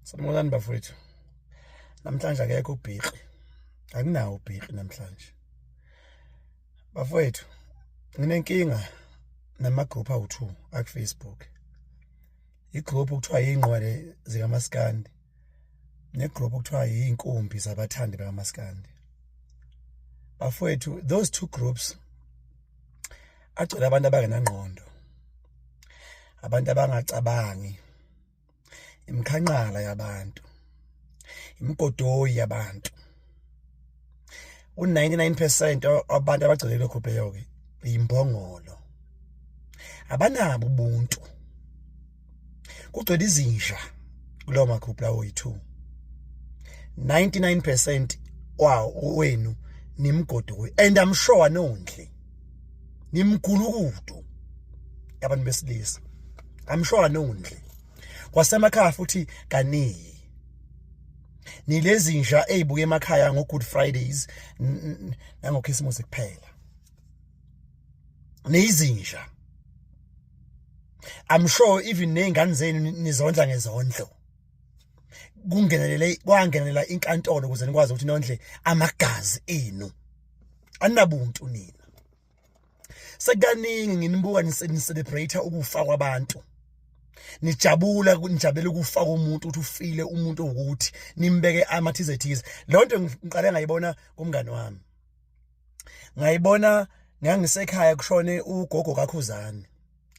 Sanibonani bafowethu. Namhlanje akekho ubhiqi. Akunawo ubhiqi namhlanje. Bafowethu, nginenkinga nama-group awu-2 aku-Facebook. I-group okuthiwa yingqwele zikaMaskandi ne-group okuthiwa yinkumbi zabathandi bakaMaskandi. Bafowethu, those 2 groups agcwele abantu abangenangqondo, abantu abangacabangi, imikhanqala yabantu, imikodoyi yabantu. U-99% abantu abagcwele le group eyo-ke imbongolo, abanabo ubuntu. Kugcwele izinja kulowo magroup lawo yi-2. 99% wenu nimgodoyi, and I'm sure anondli nimgulukudu yabantu besilisa. I'm sure anondli kwasemakhaya futhi kaningi. Nilezinja ezibuye emakhaya ngo-Good Fridays nango-Christmas kuphela. Nezinja. I'm sure even nezingane zenu nizondla ngezondlo. Kwangenelela inkantolo ukuze nikwazi ukuthi nondle amagazi enu. Anabuntu nina. Sekaningi nginibuka niselebrate ukufa kwabantu. Nijabula nijabele ukufa komuntu ukuthi ufile umuntu ukuthi nimbeke amathizetize. Lonto ngiqale ngayibona kumngane wami. Ngayibona ngangisekhaya kushone ugogo kaKhuzani.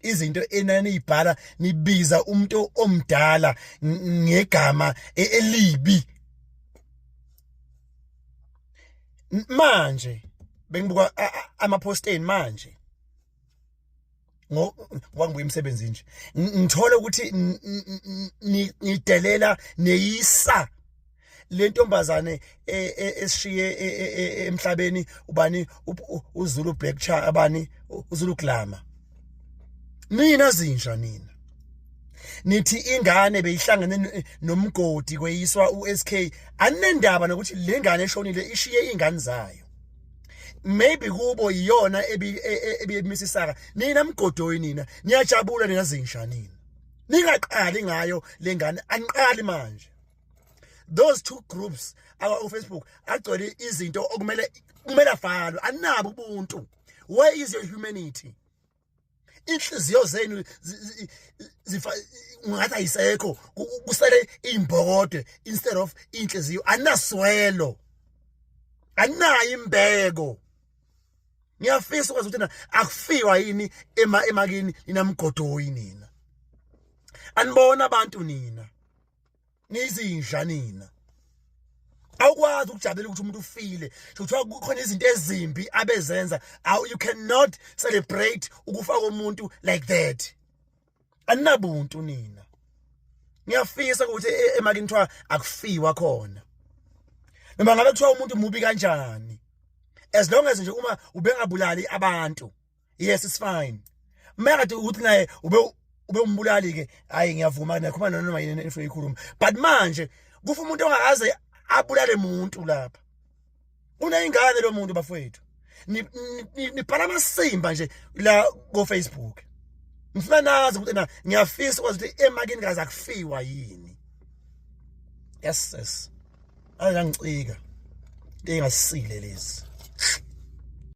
Izinto enani ibhala nibiza umuntu omdala ngegama elibi. Manje bengibuka amaposteni manje wangibuya emsebenzini nje ngithola ukuthi nidelela neyisa le ntombazane esishiye emhlabeni ubani uZulu Black Cha abani uZulu Glamour. Nina zinja nina nithi ingane beyihlangene nomgodi kweyiswa uSK anendaba nokuthi le ngane eshonile ishiye ingane zayo. Maybe kubo iyona ebiyemisisaka nina mgodoyi nina niyajabula nina zinja nina ningaqali ngayo lengane aniqali manje. Those 2 groups our Facebook agcwele izinto okumele avalwe anabo ubuntu. Where is your humanity? Inhliziyo zenu ngathi ayisekho kusele imbokode instead of inhliziyo anaswelo anayo imbeko. Ngiyafisa ukwazi ukuthi akufiwa yini emakini ninamgodoyi nina. Anibona abantu nina nizinja nina. Awukwazi ukujabulela ukuthi umuntu ufile. Kuthiwa kukhona izinto ezimbi abezenza. You cannot celebrate ukufa komuntu like that. Anabuntu nina. Ngiyafisa ukuthi emakini kuthiwa akufiwa khona. Noma ngabe kuthiwa umuntu mubi kanjani. As long as nje uma ubengabulali abantu, yes it's fine. Manje ukuthi naye ube umbulali ke hayi ngiyavuma nakhoma noma yini efuna ikhuluma. But manje kufa umuntu ongakaze abulale umuntu lapha. Unayingane lo muntu bafowethu. Nibhala amasimba nje la ku Facebook. Ngifuna nazi ukuthi ngiyafisa ukwazi ukuthi emakini kaze akufiwa yini. Yes. Ayangicika. Engasile lezi.